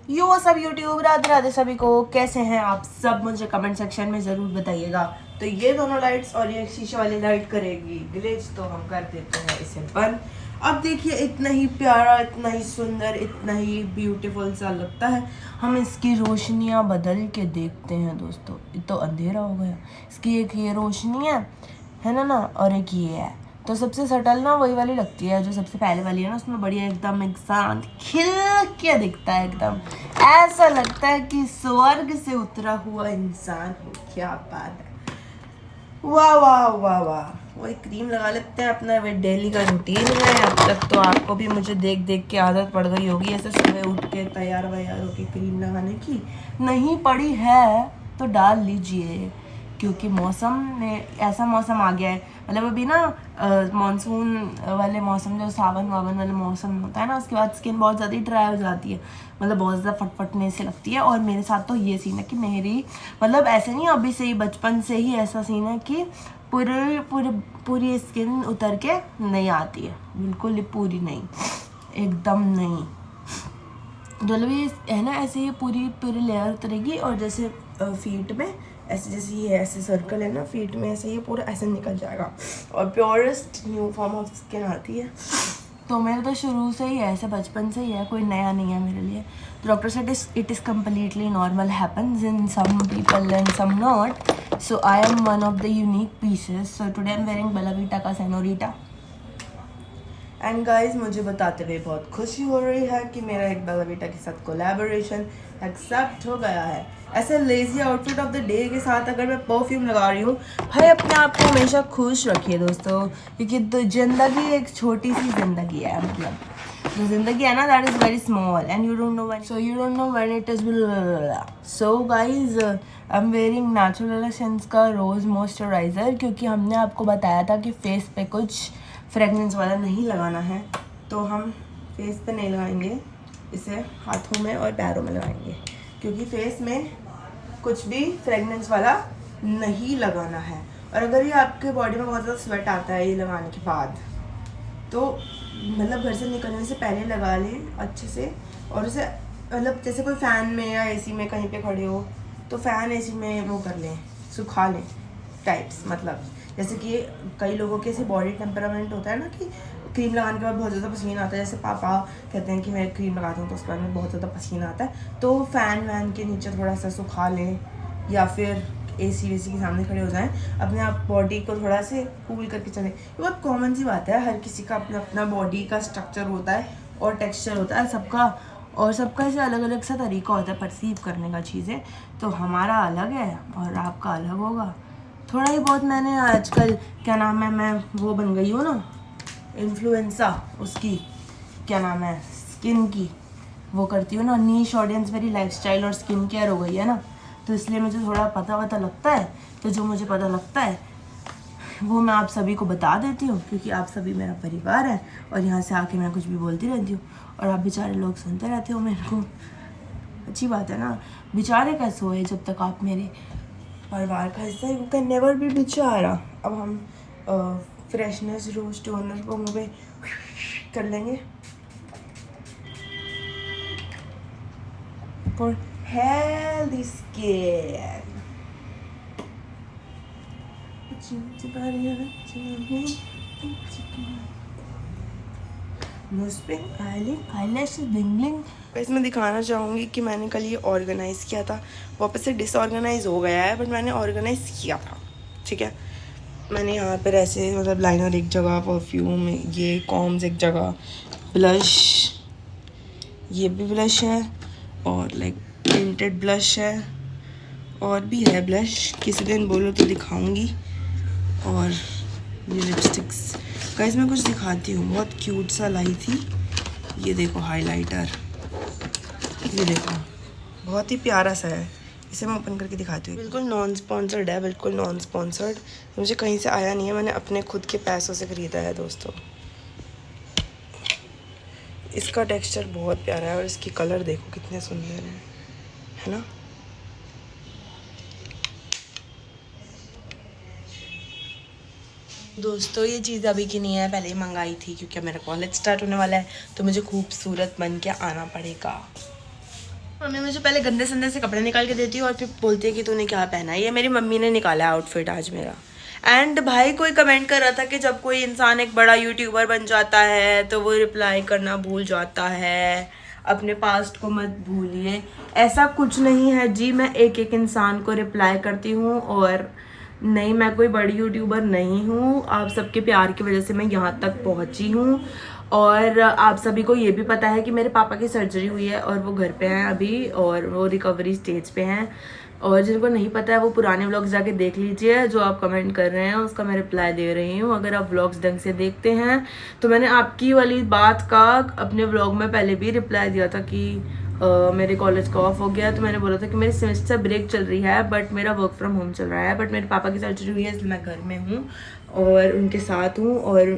यो सब यूट्यूब, राधे राधे सभी को। कैसे हैं आप सब, मुझे कमेंट सेक्शन में ज़रूर बताइएगा। तो ये दोनों लाइट्स और ये शीशे वाली लाइट करेगी ग्लिच, तो हम कर देते हैं इसे बंद। अब देखिए इतना ही प्यारा, इतना ही सुंदर, इतना ही ब्यूटीफुल सा लगता है। हम इसकी रोशनियाँ बदल के देखते हैं दोस्तों। ये तो अंधेरा हो गया। इसकी एक ये रोशनी है ना, और एक ये है। तो सबसे सटल ना वही वाली लगती है, जो सबसे पहले वाली है ना, उसमें बढ़िया एकदम इंसान खिल के दिखता है। एकदम ऐसा लगता है कि स्वर्ग से उतरा हुआ इंसान हो। क्या बात है, वाह वाह वाह वाह। वही क्रीम लगा लेते हैं, अपना वे डेली का रूटीन है। अब तक तो आपको भी मुझे देख देख के आदत पड़ गई होगी ऐसे सुबह उठ के तैयार वैयार होके क्रीम लगाने की। नहीं पड़ी है तो डाल लीजिए, क्योंकि मौसम में ऐसा मौसम आ गया है। मतलब अभी ना मानसून वाले मौसम, जो सावन वावन वाले मौसम होता है ना, उसके बाद स्किन बहुत ज़्यादा ड्राई हो जाती है। मतलब बहुत ज़्यादा फटफटने से लगती है। और मेरे साथ तो ये सीन है कि मेरी मतलब ऐसे नहीं, अभी से ही बचपन से ही ऐसा सीन है कि पूरी स्किन उतर के नहीं आती है, बिल्कुल पूरी नहीं, एकदम नहीं। मतलब ये है ना, ऐसे ही पूरी लेयर उतरेगी। और जैसे फीट में ऐसे, जैसे ये ऐसे सर्कल है ना फीट में, ऐसे ये पूरा ऐसे निकल जाएगा और purest new form of skin आती है। तो मेरे तो शुरू से ही ऐसे, बचपन से ही है, कोई नया नहीं है मेरे लिए। Doctor said it is completely normal, happens in some people and some not. So I am one of the unique pieces. So today I am wearing Bella Vita का सेनोरिटा। एंड गाइज, मुझे बताते हुए बहुत खुशी हो रही है कि मेरा एक बेला वीटा के साथ कोलैबोरेशन एक्सेप्ट हो गया है। ऐसे lazy outfit of the day के साथ अगर मैं परफ्यूम लगा रही हूँ, भाई अपने आप को हमेशा खुश रखिए दोस्तों, क्योंकि तो ज़िंदगी एक छोटी सी ज़िंदगी है। मतलब जो ज़िंदगी है ना, that is very small and you don't know when it is. So guys, I am wearing natural essence का रोज़ मॉइस्चराइज़र, क्योंकि हमने आपको बताया था कि फेस पे कुछ फ्रेगनेंस वाला नहीं लगाना है। तो हम फेस पे नहीं लगाएंगे, इसे हाथों में और पैरों में लगाएंगे, क्योंकि फेस में कुछ भी फ्रेगनेंस वाला नहीं लगाना है। और अगर ये आपके बॉडी में बहुत ज़्यादा स्वेट आता है ये लगाने के बाद, तो मतलब घर से निकलने से पहले लगा लें अच्छे से। और उसे मतलब जैसे कोई फ़ैन में या एसी में कहीं पे खड़े हो, तो फ़ैन एसी में वो कर लें, सुखा लें टाइप्स। मतलब जैसे कि कई लोगों के ऐसे बॉडी टेम्परामेंट होता है ना कि क्रीम लगाने के बाद बहुत ज़्यादा पसीना आता है। जैसे पापा कहते हैं कि मैं क्रीम लगाता हूँ तो उसके बाद में बहुत ज़्यादा पसीना आता है, तो फ़ैन वैन के नीचे थोड़ा सा सुखा लें, या फिर एसी वेसी के सामने खड़े हो जाएं, अपने आप बॉडी को थोड़ा से कूल करके चलें। ये बहुत कॉमन सी बात है, हर किसी का अपना अपना बॉडी का स्ट्रक्चर होता है और टेक्सचर होता है सबका, और सबका ऐसे अलग अलग सा तरीका होता है परसीव करने का चीज़ें। तो हमारा अलग है और आपका अलग होगा। थोड़ा ही बहुत मैंने आजकल, क्या नाम है, मैं वो बन गई हूँ ना इन्फ्लुएंसा, उसकी क्या नाम है, स्किन की वो करती हूँ ना, नीश ऑडियंस मेरी लाइफस्टाइल और स्किन केयर हो गई है ना, तो इसलिए मुझे थोड़ा पता लगता है। तो जो मुझे पता लगता है वो मैं आप सभी को बता देती हूँ, क्योंकि आप सभी मेरा परिवार है और यहाँ से आके मैं कुछ भी बोलती रहती हूँ और आप बेचारे लोग सुनते रहते हो मेरे को। अच्छी बात है ना, बेचारे कैसे होए जब तक आप मेरे परिवार का हिस्सा, यू कैन नेवर बी बेचारा। अब हम फ्रेशनेस रोज टोनर को मुँह पे कर लेंगे for healthy skin. मैं दिखाना चाहूँगी कि मैंने कल ये ऑर्गेनाइज़ किया था, वापस से डिसऑर्गेनाइज हो गया है, बट मैंने ऑर्गेनाइज़ किया था। ठीक है, मैंने यहाँ पर ऐसे मतलब लाइनर एक जगह, परफ्यूम, ये कॉम्स एक जगह, ब्लश, ये भी ब्लश है, और लाइक टिंटेड ब्लश है, और भी है ब्लश, किसी दिन बोलो तो दिखाऊंगी। और ये लिपस्टिक्स गाइस मैं कुछ दिखाती हूँ, बहुत क्यूट सा लाई थी। ये देखो हाइलाइटर, ये देखो बहुत ही प्यारा सा है, इसे मैं ओपन करके दिखाती हूँ। बिल्कुल नॉन स्पॉन्सर्ड है, बिल्कुल नॉन स्पॉन्सर्ड, मुझे कहीं से आया नहीं है, मैंने अपने खुद के पैसों से ख़रीदा है दोस्तों। इसका टेक्सचर बहुत प्यारा है और इसकी कलर देखो कितने सुंदर है ना। दोस्तों ये चीज़ अभी की नहीं है, पहले ही मंगाई थी, क्योंकि मेरा कॉलेज स्टार्ट होने वाला है तो मुझे खूबसूरत बन के आना पड़ेगा। मम्मी मुझे पहले गंदे संदे से कपड़े निकाल के देती है और फिर बोलती है कि तूने क्या पहना है। ये मेरी मम्मी ने निकाला आउटफिट आज मेरा। एंड भाई कोई कमेंट कर रहा था कि जब कोई इंसान एक बड़ा यूट्यूबर बन जाता है तो वो रिप्लाई करना भूल जाता है, अपने पास्ट को मत भूलिए। ऐसा कुछ नहीं है जी, मैं एक एक इंसान को रिप्लाई करती हूँ। और नहीं, मैं कोई बड़ी यूट्यूबर नहीं हूँ, आप सबके प्यार की वजह से मैं यहाँ तक पहुँची हूँ। और आप सभी को ये भी पता है कि मेरे पापा की सर्जरी हुई है और वो घर पे हैं अभी, और वो रिकवरी स्टेज पे हैं। और जिनको नहीं पता है वो पुराने व्लॉग्स जाके देख लीजिए। जो आप कमेंट कर रहे हैं उसका मैं रिप्लाई दे रही हूँ। अगर आप व्लॉग्स ढंग से देखते हैं तो मैंने आपकी वाली बात का अपने व्लॉग में पहले भी रिप्लाई दिया था कि मेरे कॉलेज का ऑफ हो गया, तो मैंने बोला था कि मेरी सेमेस्टर ब्रेक चल रही है बट मेरा वर्क फ्रॉम होम चल रहा है। बट मेरे पापा की सर्जरी हुई है इसलिए मैं घर में हूँ और उनके साथ हूँ। और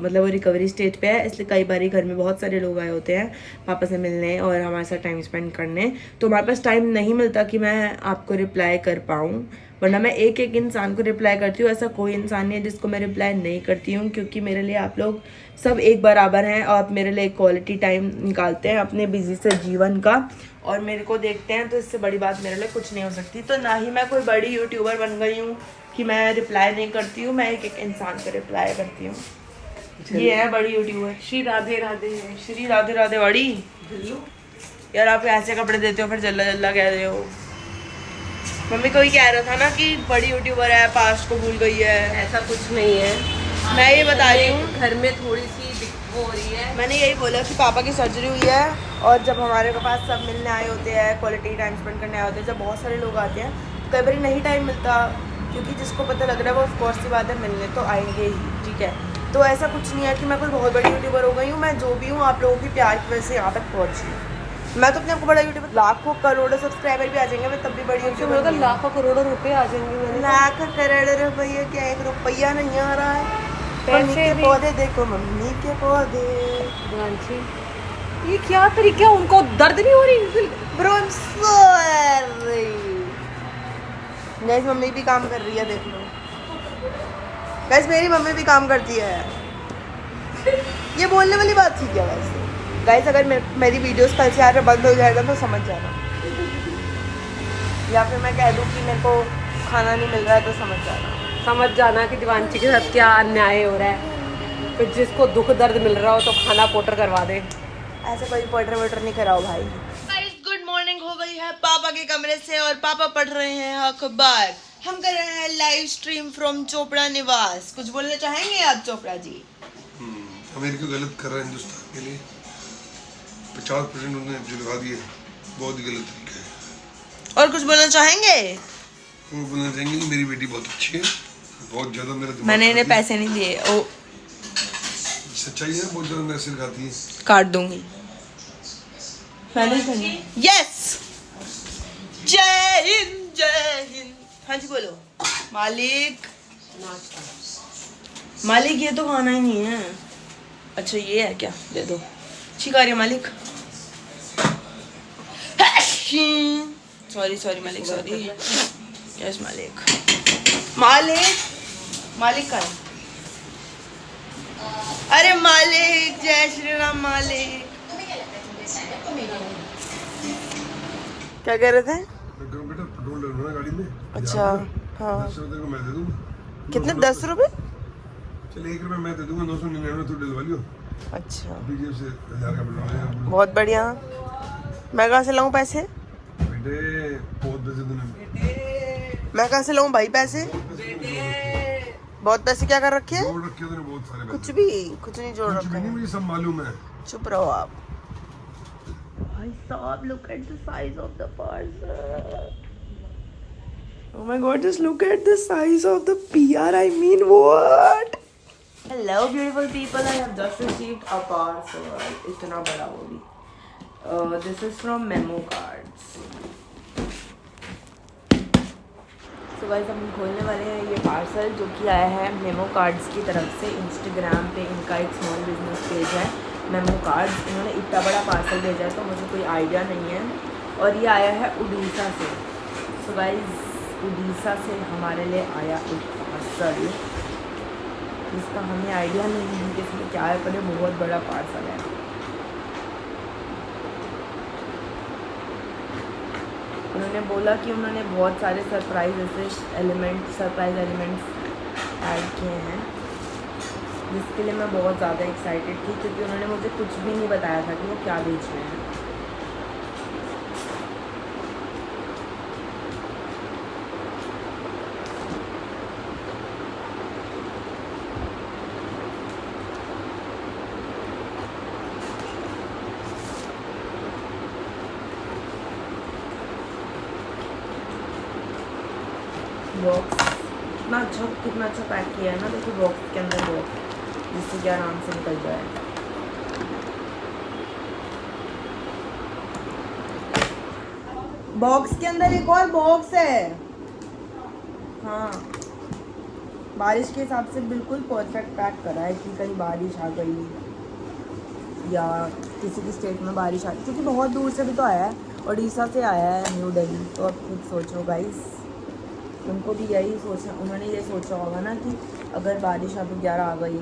मतलब वो रिकवरी स्टेज पे है, इसलिए कई बार घर में बहुत सारे लोग आए होते हैं पापा से मिलने और हमारे साथ टाइम स्पेंड करने, तो हमारे पास टाइम नहीं मिलता कि मैं आपको रिप्लाई कर पाऊँ। वरना मैं एक एक इंसान को रिप्लाई करती हूँ। ऐसा कोई इंसान नहीं है जिसको मैं रिप्लाई नहीं करती हूँ, क्योंकि मेरे लिए आप लोग सब एक बराबर हैं और आप मेरे लिए क्वालिटी टाइम निकालते हैं अपने बिजी से जीवन का और मेरे को देखते हैं, तो इससे बड़ी बात मेरे लिए कुछ नहीं हो सकती। तो ना ही मैं कोई बड़ी यूट्यूबर बन गई हूँ कि मैं रिप्लाई नहीं करती हूँ, मैं एक एक इंसान को रिप्लाई करती हूँ। ये है बड़ी यूट्यूबर। श्री राधे राधे। श्री राधे राधे बड़ी। यार आप ऐसे कपड़े देते हो फिर जल्ला जल्ला कह रहे हो। मम्मी कोई कह रहा था ना कि बड़ी यूट्यूबर है, पास्ट को भूल गई है। ऐसा कुछ नहीं है, मैं ये बता रही हूँ घर में थोड़ी सी वो हो रही है। मैंने यही बोला कि पापा की सर्जरी हुई है और जब हमारे पास सब मिलने आए होते हैं, क्वालिटी टाइम स्पेंड करने आए होते हैं, जब बहुत सारे लोग आते हैं कई बार नहीं टाइम मिलता, क्योंकि जिसको पता लग रहा है वो ऑफकोर्स सी बात है मिलने तो आएंगे ही, ठीक है। तो ऐसा कुछ नहीं है कि मैं कोई बहुत बड़ी यूट्यूबर हो गई हूँ। मैं जो भी हूँ आप लोगों की प्यार की वजह से यहाँ तक पहुँची हूँ। मैं तो अपने आपको बड़ा यूट्यूबर, लाखों करोड़ों सब्सक्राइबर भी आ जाएंगे मैं तब भी बड़ी यूट्यूबर। लाखों करोड़ों रुपए आ जाएंगे। लाख करोड़ रुपये क्या, एक रुपया नहीं आ रहा है। मम्मी के पौधे देखो, मम्मी के पौधे। ये क्या तरीका, उनको दर्द नहीं हो रही? Bro I am sorry guys, mummy भी काम कर रही है, देख लो गाइस, मेरी मम्मी भी काम करती है। ये बोलने वाली बात थी क्या वैसे? गाइस अगर मेरी वीडियोस कल से यार बंद हो जाएगा तो समझ जाना, या फिर मैं कह दूँ कि मेरे को खाना नहीं मिल रहा है तो समझ जाना कि दीवानची के साथ क्या अन्याय हो रहा है। फिर जिसको दुख दर्द मिल रहा हो तो खाना पोटर करवा दे। ऐसे कोई पोटर वोटर नहीं कराओ भाई। गाइस गुड मॉर्निंग हो गई है पापा के कमरे से और पापा पढ़ रहे हैं अखबार। हम कर रहे हैं लाइव स्ट्रीम फ्रॉम चोपड़ा निवास। कुछ बोलना चाहेंगे आप चोपड़ा जी? अमेरिका गलत कर रहा है हिंदुस्तान के लिए, 50% उन्होंने जो लगा दिए, बहुत ही गलत तरीका है। और कुछ बोलना चाहेंगे? वो बोलना चाहेंगे कि मेरी बेटी बहुत अच्छी है, बहुत ज्यादा मेरा दिमाग मैंने इन्हें पैसे नहीं दिए। ओ सच्चाई है, बहुत ज्यादा मेरा सिर खाती है। काट दूंगी यस। जय हिंद जय हिंद। हाँ जी बोलो। मालिक मालिक ये तो खाना ही नहीं है। अच्छा ये है क्या, दे दो। शिकारी मालिक। सॉरी मालिक, सॉरी। यस मालिक। मालिक का है। अरे मालिक, जय श्री राम मालिक। क्या कह रहे थे? बेटा पेट्रोल डलवाना गाड़ी में। अच्छा हाँ। 10 रुपए को मैं दे दूंगा। कितने? 10 रुपए? चल 1 रुपए मैं दे दूंगा, 999 तो डलवा लियो। अच्छा अभी जेब से 1000 का पेट्रोल। बहुत बढ़िया। मैं कहाँ से लाऊं पैसे? बेटे बहुत पैसे तूने। मैं कहाँ से लाऊं भाई पैसे? बहुत पैसे क्या कर रखे हैं? जोड़ रखे तूने बहुत सारे पैसे। कुछ नहीं जोड़ कुछ भी रखा नहीं, है। मुझे सब मालूम है। चुप रहो आप। भाई साहब look at the size of the parcel. Oh my god, just look at the size of the PR. I mean, what? Hello beautiful people, I have just received a parcel. इतना बड़ा वो भी। This is from Memo Cards. So guys, हम खोलने वाले हैं ये parcel जो कि आया है मेमो कार्ड्स की तरफ से। इंस्टाग्राम पे इनका एक स्मॉल बिजनेस पेज है मेमो कार्ड्स। इन्होंने इतना बड़ा पार्सल भेजा है तो मुझे कोई आइडिया नहीं है, और ये आया है उड़ीसा से। So guys, उड़ीसा से हमारे लिए आया एक पार्सल जिसका हमें आइडिया नहीं है कि इसमें क्या है, पर ये बहुत बड़ा पार्सल है। उन्होंने बोला कि उन्होंने बहुत सारे सरप्राइज एलिमेंट्स ऐड किए हैं, जिसके लिए मैं बहुत ज़्यादा एक्साइटेड थी, क्योंकि उन्होंने मुझे कुछ भी नहीं बताया था कि वो क्या बेच रहे हैं। बॉक्स कितना अच्छा पैक किया है ना, देखो बॉक्स के अंदर बॉक्स, जिससे कि आराम से निकल जाए। बॉक्स के अंदर एक और बॉक्स है। हाँ, बारिश के हिसाब से बिल्कुल परफेक्ट पैक करा है कि कहीं बारिश आ गई या किसी की स्टेट में बारिश आ गई, क्योंकि बहुत दूर से भी तो आया है, उड़ीसा से आया है, न्यू दिल्ली। तो अब खुद सोचो गाइस, उनको भी यही सोचा, उन्होंने ये सोचा होगा ना कि अगर बारिश अब 11 आ गई।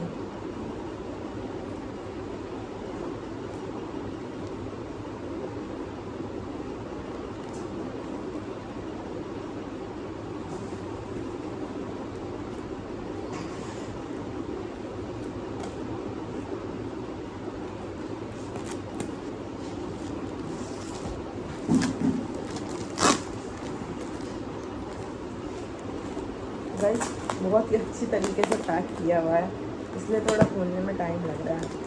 गाइस बहुत ही अच्छी तरीके से पैक किया हुआ है, इसलिए थोड़ा खोलने में टाइम लग रहा है।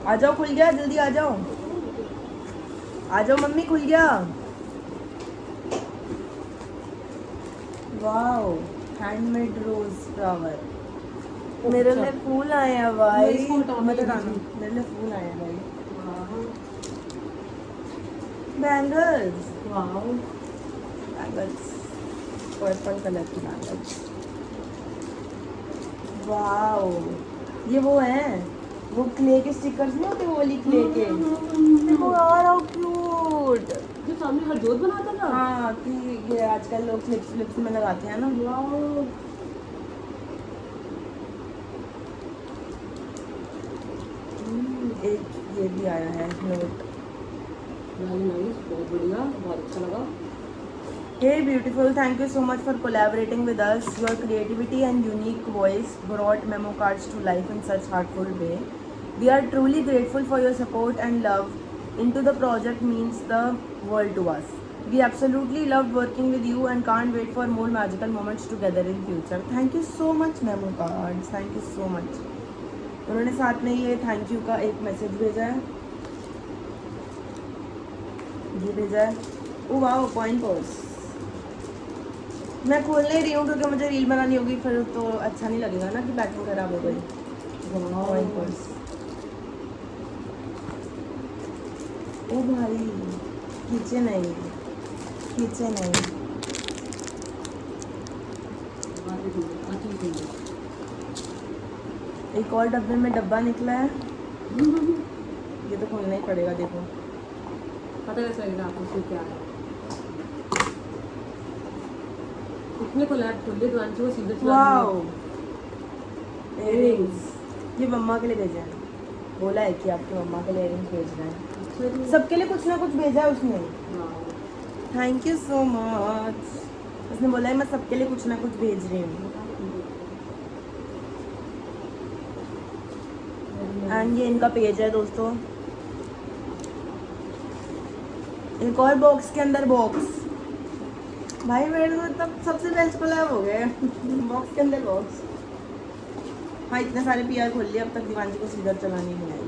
आ जाओ, खुल गया, जल्दी आ जाओ, आ जाओ मम्मी, खुल गया। Wow, handmade rose flower. मेरे लिए फूल आए हैं भाई, मेरे लिए फूल आए हैं भाई। बैंगल्स, बैंगल्स, पर्पल कलर की बैंगल्स। वाओ, ये वो है, वो क्ले के स्टिकर्स नहीं होते, वो वाली क्ले के। देखो यार हाउ क्यूट, जो सामने हरजोत बनाता था। हाँ, कि ये आजकल लोग क्लिप्स में लगाते हैं ना। वाओ, एक ये भी आया है नोट। नाइस, बहुत बढ़िया, बहुत अच्छा लगा। Hey beautiful, thank you so much for collaborating with us. Your creativity and unique voice brought memo cards to life in such heartful way. We are truly grateful for your support and love into the project, means the world to us. We absolutely loved working with you and can't wait for more magical moments together in future. Thank you so much memo cards, thank you so much. उन्होंने साथ में ये thank you का एक message भेजा है, ये भेजा है। Oh wow, coin purse. मैं खोल नहीं रही हूँ क्योंकि मुझे रील बनानी होगी, फिर तो अच्छा नहीं लगेगा ना कि पैकिंग खराब हो गई। कॉइन पर्स, ओ भाई, खींचे नहीं, खींचे नहीं। एक और डब्बे में डब्बा निकला है, ये तो खोलना ही पड़ेगा। देखो पता कैसे लगेगा आपको उसमें क्या है? इतने को लैब खोल दिया दुकान से, वो सीधे चला वाओ, इयररिंग्स, ये मम्मा के लिए भेजा है। बोला है कि आपकी मम्मा के लिए इयररिंग्स भेजना है। सबके लिए कुछ ना कुछ भेजा है उसने। Thank you so much. उसने बोला है मैं सबके लिए कुछ ना कुछ भेज रही हूँ। एंड ये इनका पेज है दोस्तों। एक और बॉक्स के अंदर बॉक्स। भाई मेरे तो तब सबसे बेस्ट कोलैब हो गए। बॉक्स के अंदर बॉक्स। हाँ, इतने सारे पीआर खोल लिए, अब तक दीवान जी को सीधा चलानी नहीं आई।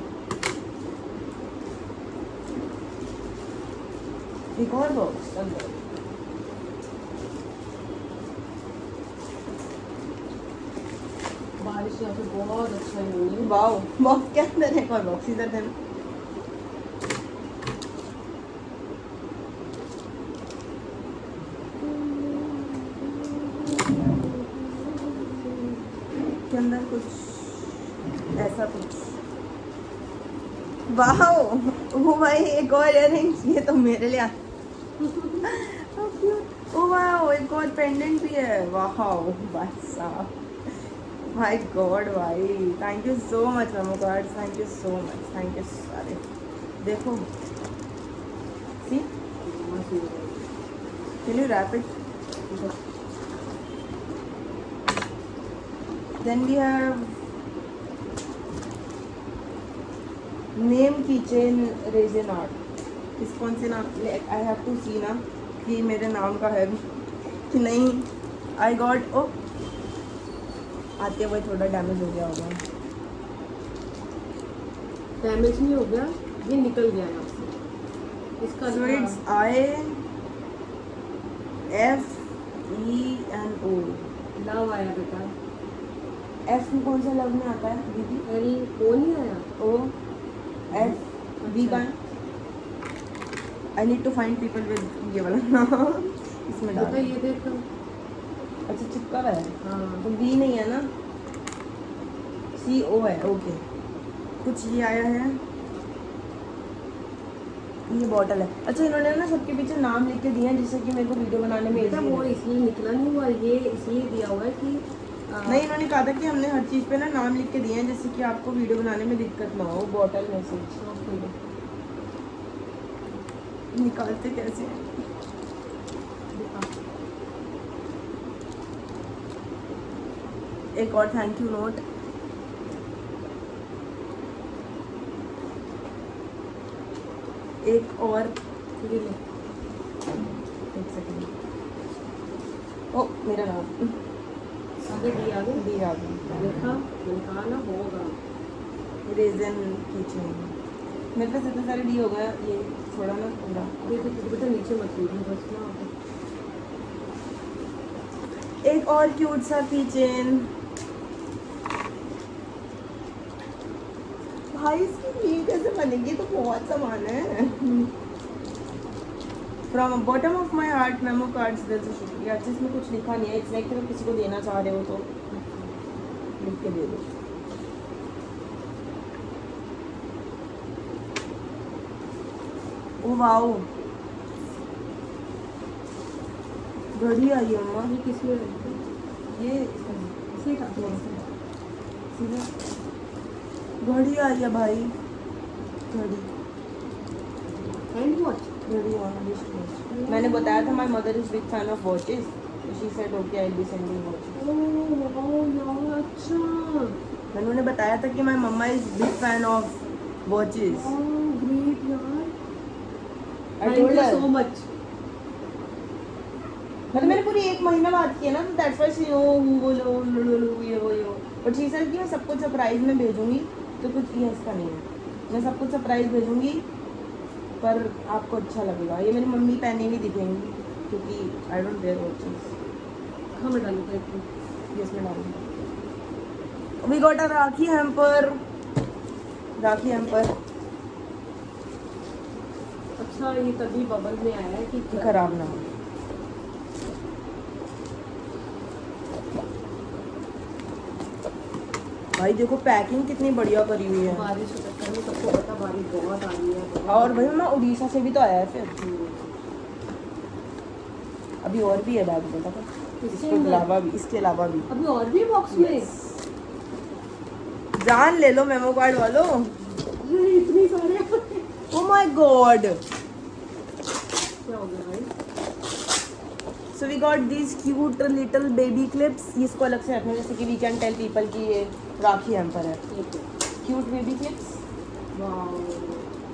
एक और बॉक्स अंदर। बारिश यहाँ पे बहुत अच्छा है। वाओ, बॉक्स के अंदर एक और बॉक्स, इधर देना। इसके अंदर कुछ ऐसा कुछ। वाह वो भाई एक और इयररिंग्स, ये तो मेरे लिए ओ वाह एक और पेंडेंट भी है। वाह भाई साहब, माय गॉड भाई, thank you so much memo card, thank you so much, thank you सारे। देखो see, can you wrap it? Then we have name keychain resin art. इस कौन से नाम, आई हैव टू सी ना कि मेरे नाम का है कि नहीं। आई गॉट, ओ आते हुए थोड़ा डैमेज हो गया होगा। डैमेज नहीं हो गया, ये निकल गया यहाँ से इसका। So it's IFENO। लव आया बेटा। F में कौन सा लव में आता है दीदी? अरे वो नहीं आया। O F B का। I need to find people with ये वाला नाम इसमें डाल। बेटा ये देख। अच्छा चिपका हुआ है, हाँ तो B नहीं है ना, CO है। ओके, कुछ ये आया है, ये बॉटल है। अच्छा इन्होंने ना सबके पीछे नाम लिख के दिए हैं जिससे कि मेरे को वीडियो बनाने में बेटा easy वो लगे। इसलिए निकला नहीं हुआ, ये इसलिए दिया हुआ है कि नहीं, इन्होंने कहा था कि हमने हर चीज़ पे ना नाम लिख के दिए हैं जिससे कि आपको वीडियो बनाने में दिक्कत ना हो। बॉटल में से निकालते कैसे हैं? एक और थैंक यू नोट। एक और, ये ले। एक सेकंड। ओ मेरा नाम आगे डी आगे डी आ गया। देखा, मैंने कहा ना होगा। रेजन किचन, मेरे पास इतने सारे डी हो गए, ये थोड़ा ना पूरा। ये तो बेटा नीचे मत लीजिए बस ना। एक और क्यूट सा किचन। भाई इसकी ये कैसे बनेगी, तो बहुत सामान है। From bottom of my heart memo cards दिल से शुक्रिया। अच्छा इसमें कुछ लिखा नहीं है, इट्स लाइक अगर किसी को देना चाह रहे हो तो लिख के दे दो। ओ वाओ, घड़ी आई है अम्मा। ये किस में रखते हैं? ये इसे का सीधा घड़ी आई है भाई, घड़ी हैंड वॉच। घड़ी ऑन विश लिस्ट। मैंने बताया था my mother is big fan of watches, she said okay I will be sending watches. Oh यार अच्छा। मैंने उन्हें बताया था कि my mama is big fan of watches. Oh great यार, I thank told you her, so much. मतलब मैंने पूरी एक महीना बात किया ना, तो दैट्स व्हाई शी ओ बोलो ये वो बट शी सेड कि मैं सब कुछ सरप्राइज में भेजूंगी, तो कुछ ये इसका नहीं है, मैं सब कुछ सरप्राइज भेजूंगी पर आपको अच्छा लगेगा। ये मेरी मम्मी पहने नहीं दिखेंगी क्योंकि आई डोंट वेयर वॉचेस। कहाँ में डालूँ एक ये इसमें डालूंगी। We got a rakhi hamper, rakhi hamper. अच्छा ये तभी बबल में आया है कि खराब ना हो। भाई देखो पैकिंग कितनी बढ़िया करी हुई है। बारिश के चक्कर में सबको पता बारिश बहुत आ रही है बहुत। और भाई मैं उड़ीसा से भी तो आया है फिर। अभी और भी है बैग में, पता है? इसके अलावा भी, इसके अलावा भी अभी और भी बॉक्स में। जान ले लो मेमो कार्ड वालों। अरे इतनी सारे। ओ माय गॉड, क्या हो गया भाई? So we got this cute little baby clips. इसको अलग से रखना जैसे कि वी कैन टेल पीपल कि ये राखी हैम्पर है। ठीक है। Cute baby clips. Wow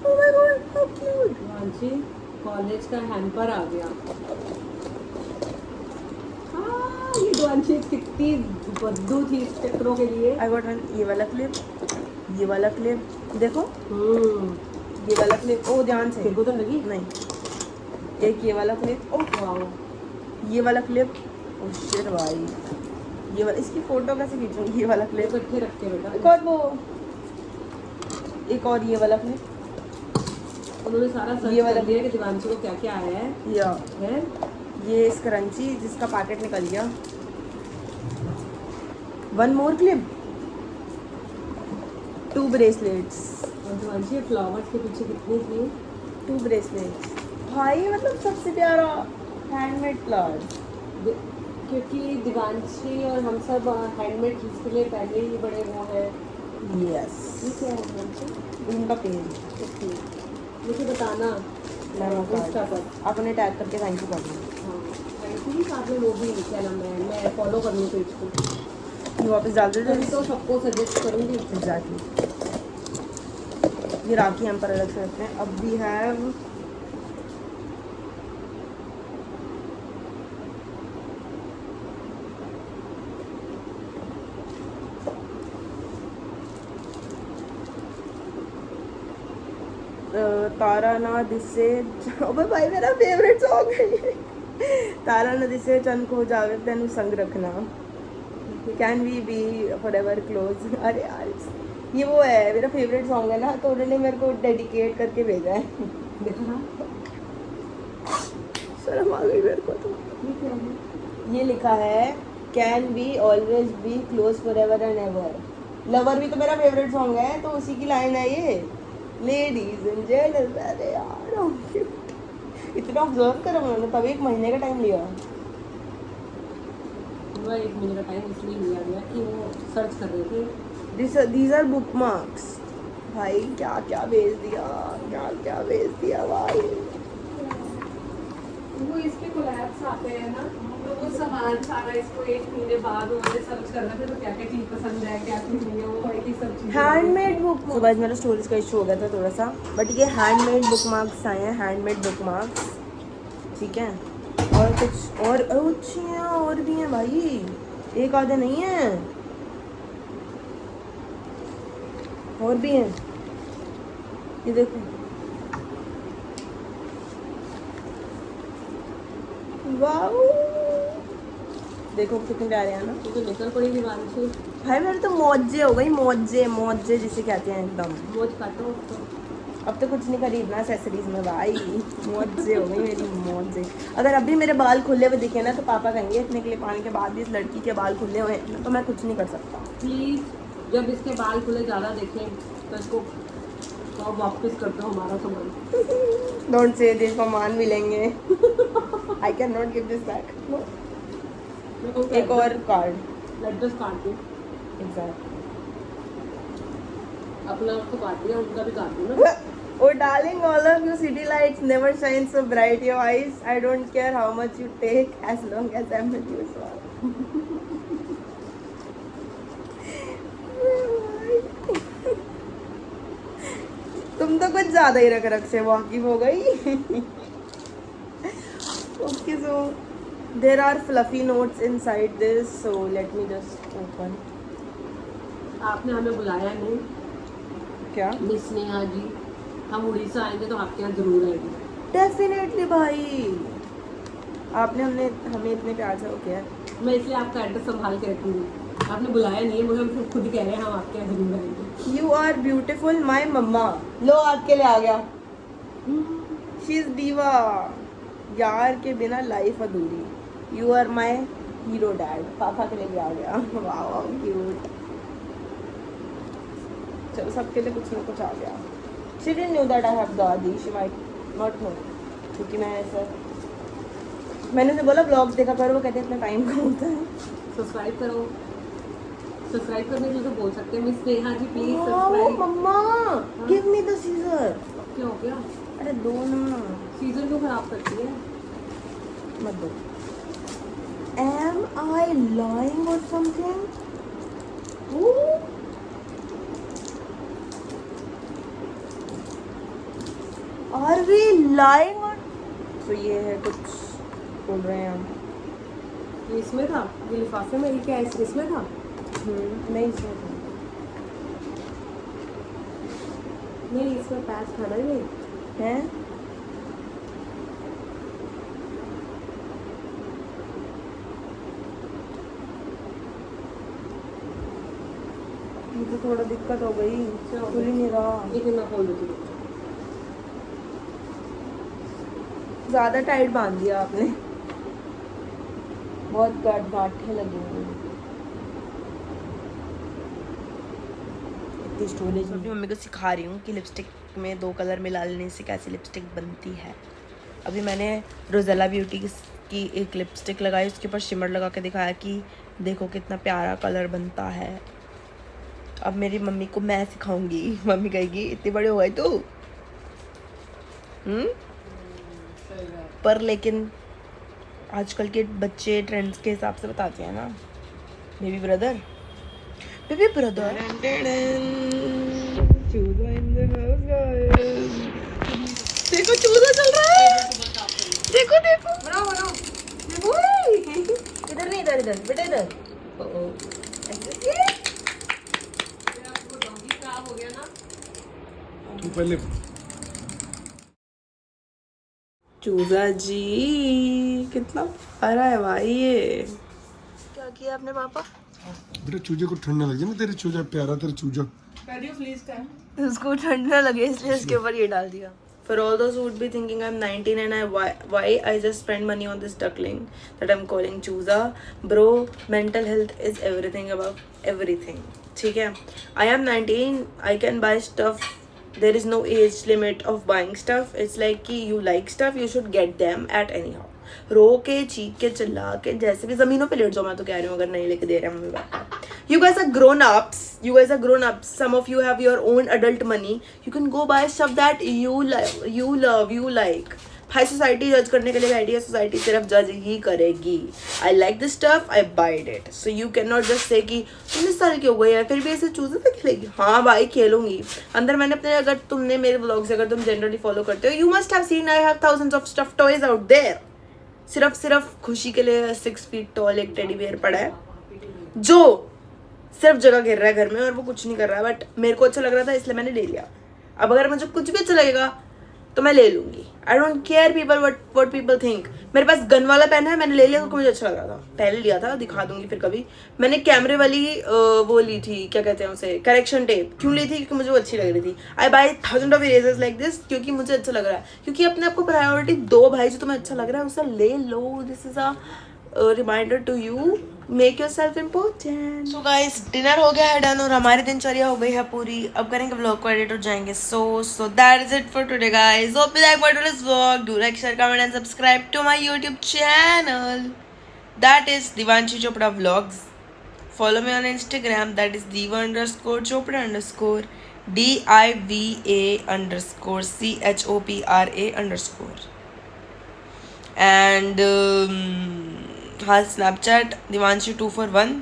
oh my God how cute. वांची कॉलेज का हैम्पर आ गया। हाँ ये वांची कितनी बद्दू थी इस चक्करों के लिए। आई गॉट वन, ये वाला क्लिप, ये वाला क्लिप देखो, ये वाला क्लिप। ओ ध्यान से, तेरे को तो लगी? नहीं, एक ये वाला क्लिप। ओ वाओ ये वाला क्लिप। ओ शिट भाई, ये वाला, इसकी फोटो कैसे खींचूंगी? ये वाला क्लिप। इकट्ठे रख के बेटा। एक और वो, एक और ये वाला क्लिप। उन्होंने सारा सर्च ये वाला कर लिया कि दिवांशी को क्या क्या आया है। या है ये स्क्रंची जिसका पैकेट निकल गया। वन मोर क्लिप, 2 ब्रेसलेट्स, और दिवांशी फ्लावर्स के पीछे कितनी थी? 2 ब्रेसलेट्स। भाई मतलब सबसे प्यारा हैंडमेड फ्लावर्स। क्योंकि दिवांशी और हम सब हैंडमेड चीज़ के लिए पहले ही बड़े वो हैं। यस, ये क्या है दिवांशी? उनका पेज ओके, मुझे बताना इंस्टा पर। आपने टैग करके थैंक यू कर दिया। हाँ, प्लीज़ आपने वो भी क्या नाम है, मैं फॉलो कर लूँ पेज को। ये वापस डाल देते तभी तो सबको सजेस्ट करूँगी। एग्जैक्टली। ये राखी हम पर अलग से रखते हैं। अब वी हैव तारा ना दिसे, अबे भाई मेरा फेवरेट सॉन्ग है ये। तारा ना दिसे चन को जावे तेनु संग रखना, can we be forever close. अरे यार ये वो है, मेरा फेवरेट सॉन्ग है ना, तो उन्होंने मेरे को डेडिकेट करके भेजा है। देखा शर्म आ गई मेरे को तो। ये क्या है? ये लिखा है can we always be close forever and ever. Lover भी तो मेरा फेवरेट सॉन्ग है, तो उसी की लाइन है ये, लेडीज एंड जेंटल्स। अरे यार how cute। इतना ऑब्जर्व करा उन्होंने, तभी 1 महीने का टाइम लिया। पूरा 1 महीने का टाइम इसलिए लिया गया कि वो सर्च कर रहे थे। These are bookmarks. भाई क्या क्या भेज दिया, क्या क्या भेज दिया भाई। वो इसके कोलैब्स आते हैं ना, तो वो सामान सारा इसको 1 महीने बाद उन्होंने सर्च करना था, तो क्या क्या चीज़ पसंद है क्या चीज़ नहीं है, वो भाई की सब चीज़ हैंडमेड बुक, सुबह मेरा स्टोरेज का इशू हो गया था थोड़ा सा, बट ये हैंडमेड बुक मार्क्स आए हैं, हैंडमेड बुक मार्क्स। ठीक है, और कुछ और अच्छी और भी हैं भाई, एक आधे नहीं है, और भी हैं। ये देखो, वाह देखो कितने प्यारे हैं ना। तो निकल पड़ी दीवार से। भाई मेरे तो मौजे हो गई, मौजे मौजे जिसे कहते हैं एकदम। मोज काटो तो। अब तो कुछ नहीं खरीदना एक्सेसरीज में भाई, मौजे हो गई मेरी मौजे। अगर अभी मेरे बाल खुले हुए दिखे ना तो पापा कहेंगे इतने के लिए पानी के बाद भी इस लड़की के बाल खुले हुए हैं, तो मैं कुछ नहीं कर सकता। प्लीज़ जब इसके बाल खुले ज़्यादा देखें तो इसको तो वापस कर दो हमारा सामान। डोंट से दिस, मान मिलेंगे। I can not give this back. एक और कार्ड, लेट दस काट दो। एग्जैक्ट। अपना तो काट दिया, उनका भी काट दो ना। Oh darling, all of you city lights never shine so bright your eyes. I don't care how much you take as long as I'm with you. तुम तो कुछ ज्यादा ही रख से वाकिफ हो गई। Okay, so there are fluffy notes inside this, so let me just open. आपने हमें बुलाया नहीं क्या? मिस नेहा जी, हम उड़ीसा आएंगे तो आपके यहाँ जरूर आएंगे। डेफिनेटली भाई, आपने हमें इतने प्यार से वो किया। मैं इसलिए आपका एड्रेस संभाल के रखूँगी। आपने बुलाया नहीं है, मुझे हम खुद ही कह रहे हैं हम आपके यहाँ जरूर आएंगे। यू आर ब्यूटिफुल माई मम्मा। लो आपके लिए आ गया, शी इज दीवा। यार के बिना लाइफ अधूरी। You are my hero dad. पापा के लिए भी आ गया। वाह क्यूट। चलो सबके लिए कुछ ना कुछ आ गया। She didn't know that I have दादी, शी माइट नॉट नो, क्योंकि मैं ऐसा, मैंने उसे बोला ब्लॉग्स देखा करो, वो कहते हैं इतना टाइम कहाँ होता है। सब्सक्राइब करो, सब्सक्राइब करने के लिए तो बोल सकते हैं मिस नेहा जी प्लीज वाह सब्सक्राइब। मम्मा गिव मी द सीजर। क्या हो गया? अरे दो ना, सीजन क्यों खराब करती है? मत दो। Am I lying or something? Are we lying or? तो ये है कुछ बोल रहे हैं हम। ये इसमें था, ये लिफाफे में, ये क्या इसमें था? नहीं इसमें था। नहीं इसमें पैच था ना ये। है ये तो थोड़ा दिक्कत हो गई, खुल ही नहीं रहा। ये फिर मैं खोल देती हूँ। ज्यादा टाइट बांध दिया आपने, बहुत गांठें लगी हुई। अपनी मम्मी को सिखा रही हूँ कि लिपस्टिक में 2 कलर मिला लेने से कैसी लिपस्टिक बनती है। अभी मैंने रोज़ेला ब्यूटी की एक लिपस्टिक लगाई, उसके ऊपर शिमर लगा के दिखाया कि देखो कितना प्यारा कलर बनता है। अब मेरी मम्मी को मैं सिखाऊंगी। मम्मी कहेगी इतनी बड़ी हो गई तू। पर लेकिन आजकल के बच्चे ट्रेंड्स के हिसाब से बताते हैं ना। बेबी ब्रदर देखो चूजा चल रहा है। देखो देखो बनाओ इधर नहीं, इधर इधर बेटा, इधर। वो डॉगी खराब हो गया ना। तू पहले चूजा जी कितना प्यारा है भाई। ये क्या किया आपने पापा? बेटा चूजे को ठंड ना लग जाए ना, तेरे चूजा प्यारा, तेरा चूजा उसको ठंड ना लगे इसलिए इसके ऊपर ये डाल दिया। For all those who would be thinking I'm 19 and why I just spend money on this duckling that I'm calling chooza, bro, mental health is everything above everything. ठीक है? I am 19, I can buy stuff. There is no age limit of buying stuff. It's like कि you like stuff, you should get them at anyhow. रो के चीख के चिल्ला के जैसे भी जमीनों पे लेट जाओ, मैं तो कह रही हूँ अगर नहीं लेके दे रहे mummy papa. You guys are grown ups. You guys are grown ups. Some of you have your own adult money. You can go buy stuff that you love, you like. भाई सोसाइटी जज करने के लिए बैठी है, society सिर्फ जज ही करेगी। I like this stuff, I buy it. So you cannot just say कि 19 साल की हो गई है फिर भी ऐसे चूजे पे खेलेगी। हाँ भाई खेलूंगी। अंदर मैंने अपने, अगर तुमने मेरे व्लॉग्स अगर तुम जनरली फॉलो करते हो, you must have seen I have thousands of stuffed toys out there. सिर्फ खुशी के लिए 6 फीट टॉल एक टेडी बेयर पड़ा है जो सिर्फ जगह घेर रहा है घर में और वो कुछ नहीं कर रहा है, बट मेरे को अच्छा लग रहा था इसलिए मैंने ले लिया। अब अगर मुझे कुछ भी अच्छा लगेगा तो मैं ले लूंगी। I don't care people what people think. मेरे पास गन वाला पेन है, मैंने ले लिया क्योंकि मुझे अच्छा लग रहा था। पहले लिया था, दिखा दूंगी फिर कभी। मैंने कैमरे वाली वो ली थी, क्या कहते हैं उसे, करेक्शन टेप। क्यों ली थी? क्योंकि मुझे वो अच्छी लग रही थी। आई bye 1000 of erasers like this क्योंकि मुझे अच्छा लग रहा है। क्योंकि अपने आपको प्रायोरिटी दो भाई, जो तुम्हें अच्छा लग रहा है उसे ले लो। This is a reminder to you, make yourself important. So guys dinner हो गया है डन और हमारी दिनचर्या हो गई है पूरी। अब करेंगे व्लॉग को एडिट हो जाएंगे। So that is it for today guys. Hope you like what this vlog. Do like, share, comment and subscribe to my YouTube channel, that is Divanshi Chopra vlogs. Follow me on Instagram, that is diva_chopra_ DIVA_CHOPRA_। And हाँ Snapchat divanshi241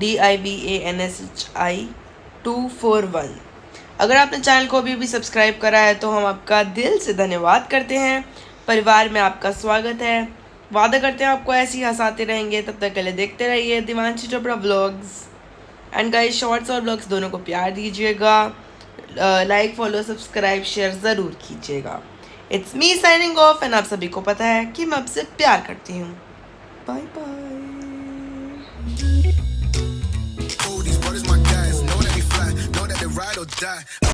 DIVANSHI241। अगर आपने channel को अभी भी subscribe करा है तो हम आपका दिल से धन्यवाद करते हैं। परिवार में आपका स्वागत है। वादा करते हैं आपको ऐसे ही हंसाते रहेंगे। तब तक के लिए देखते रहिए Divanshi Chopra vlogs. And guys shorts और व्लॉग्स दोनों को प्यार दीजिएगा। लाइक, फॉलो, सब्सक्राइब, शेयर ज़रूर कीजिएगा। It's me signing off and आप सभी को पता है कि मैं आपसे प्यार करती हूँ। Bye bye.